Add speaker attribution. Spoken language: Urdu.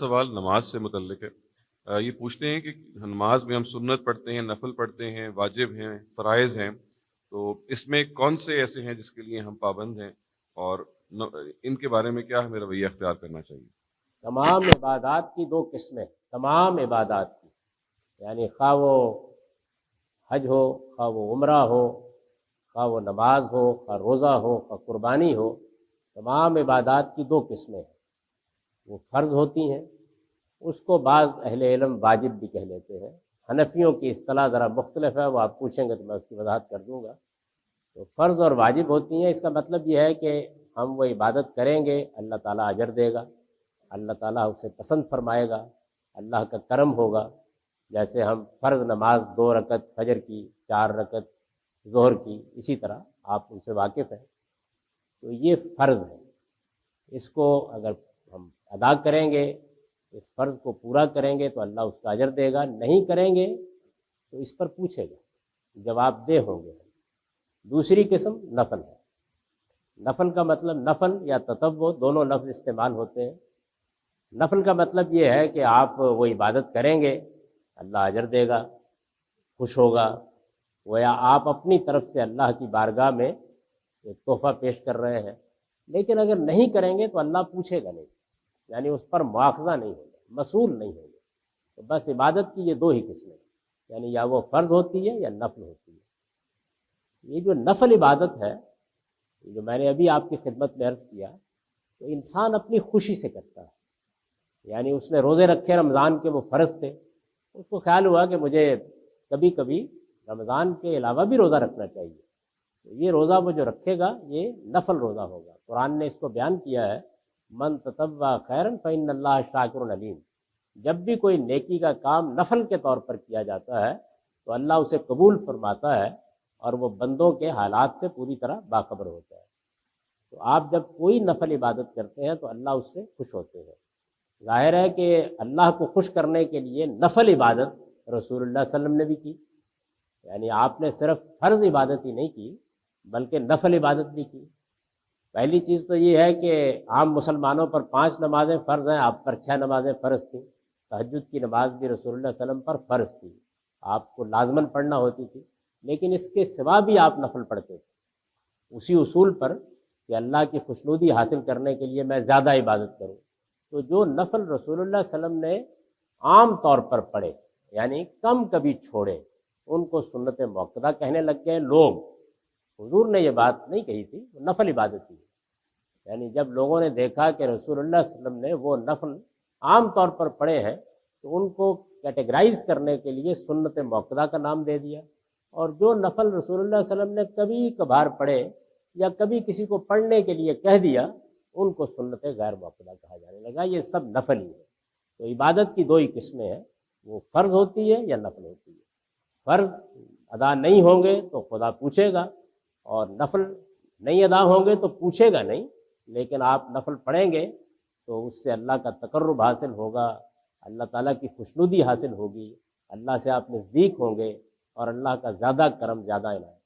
Speaker 1: سوال نماز سے متعلق ہے۔ یہ پوچھتے ہیں کہ نماز میں ہم سنت پڑھتے ہیں، نفل پڑھتے ہیں، واجب ہیں، فرائض ہیں، تو اس میں کون سے ایسے ہیں جس کے لیے ہم پابند ہیں، اور ان کے بارے میں کیا ہمیں رویہ اختیار کرنا چاہیے؟
Speaker 2: تمام عبادات کی دو قسمیں، تمام عبادات کی، یعنی خواہ وہ حج ہو، خواہ وہ عمرہ ہو، خواہ وہ نماز ہو، خواہ روزہ ہو، خواہ قربانی ہو، تمام عبادات کی دو قسمیں ہیں۔ وہ فرض ہوتی ہیں، اس کو بعض اہل علم واجب بھی کہہ لیتے ہیں۔ حنفیوں کی اصطلاح ذرا مختلف ہے، وہ آپ پوچھیں گے تو میں اس کی وضاحت کر دوں گا۔ تو فرض اور واجب ہوتی ہیں، اس کا مطلب یہ ہے کہ ہم وہ عبادت کریں گے، اللہ تعالیٰ اجر دے گا، اللہ تعالیٰ اسے پسند فرمائے گا، اللہ کا کرم ہوگا۔ جیسے ہم فرض نماز 2 رکعت فجر کی، 4 رکعت ظہر کی، اسی طرح آپ ان سے واقف ہیں، تو یہ فرض ہے۔ اس کو اگر ہم ادا کریں گے، اس فرض کو پورا کریں گے تو اللہ اس کا اجر دے گا، نہیں کریں گے تو اس پر پوچھے گا، جواب دہ ہوں گے۔ دوسری قسم نفل ہے۔ نفل کا مطلب، نفل یا تطوع دونوں لفظ استعمال ہوتے ہیں۔ نفل کا مطلب یہ ہے کہ آپ وہ عبادت کریں گے، اللہ اجر دے گا، خوش ہوگا، گویا آپ اپنی طرف سے اللہ کی بارگاہ میں ایک تحفہ پیش کر رہے ہیں۔ لیکن اگر نہیں کریں گے تو اللہ پوچھے گا نہیں، یعنی اس پر مواخذہ نہیں ہوگا، مسئول نہیں ہوگا۔ تو بس عبادت کی یہ دو ہی قسمیں، یعنی یا وہ فرض ہوتی ہے یا نفل ہوتی ہے۔ یہ جو نفل عبادت ہے، جو میں نے ابھی آپ کی خدمت میں عرض کیا، تو انسان اپنی خوشی سے کرتا ہے۔ یعنی اس نے روزے رکھے رمضان کے، وہ فرض تھے، اس کو خیال ہوا کہ مجھے کبھی کبھی رمضان کے علاوہ بھی روزہ رکھنا چاہیے، تو یہ روزہ وہ جو رکھے گا یہ نفل روزہ ہوگا۔ قرآن نے اس کو بیان کیا ہے، من تطوع خیرا فإن اللہ شاکر علیم۔ جب بھی کوئی نیکی کا کام نفل کے طور پر کیا جاتا ہے تو اللہ اسے قبول فرماتا ہے، اور وہ بندوں کے حالات سے پوری طرح باخبر ہوتا ہے۔ تو آپ جب کوئی نفل عبادت کرتے ہیں تو اللہ اس سے خوش ہوتے ہیں۔ ظاہر ہے کہ اللہ کو خوش کرنے کے لیے نفل عبادت رسول اللہ صلی اللہ علیہ وسلم نے بھی کی، یعنی آپ نے صرف فرض عبادت ہی نہیں کی بلکہ نفل عبادت بھی کی۔ پہلی چیز تو یہ ہے کہ عام مسلمانوں پر 5 نمازیں فرض ہیں، آپ پر 6 نمازیں فرض تھیں۔ تہجد کی نماز بھی رسول اللہ صلی اللہ علیہ وسلم پر فرض تھی، آپ کو لازماً پڑھنا ہوتی تھی، لیکن اس کے سوا بھی آپ نفل پڑھتے تھے، اسی اصول پر کہ اللہ کی خوشنودی حاصل کرنے کے لیے میں زیادہ عبادت کروں۔ تو جو نفل رسول اللہ صلی اللہ علیہ وسلم نے عام طور پر پڑھے، یعنی کم کبھی چھوڑے، ان کو سنت موقدہ کہنے لگ گئے لوگ۔ حضور نے یہ بات نہیں کہی تھی، وہ نفل عبادت تھی۔ یعنی جب لوگوں نے دیکھا کہ رسول اللہ صلی اللہ علیہ وسلم نے وہ نفل عام طور پر پڑھے ہیں تو ان کو کیٹیگرائز کرنے کے لیے سنت موقدہ کا نام دے دیا، اور جو نفل رسول اللہ صلی اللہ علیہ وسلم نے کبھی کبھار پڑھے یا کبھی کسی کو پڑھنے کے لیے کہہ دیا، ان کو سنت غیر موقدہ کہا جانے لگا۔ یہ سب نفل ہی ہے۔ تو عبادت کی 2 ہی قسمیں ہیں، وہ فرض ہوتی ہے یا نفل ہوتی ہے۔ فرض ادا نہیں ہوں گے تو خدا پوچھے گا، اور نفل نہیں ادا ہوں گے تو پوچھے گا نہیں، لیکن آپ نفل پڑھیں گے تو اس سے اللہ کا تقرب حاصل ہوگا، اللہ تعالیٰ کی خوشنودی حاصل ہوگی، اللہ سے آپ نزدیک ہوں گے، اور اللہ کا زیادہ کرم، زیادہ عنایت۔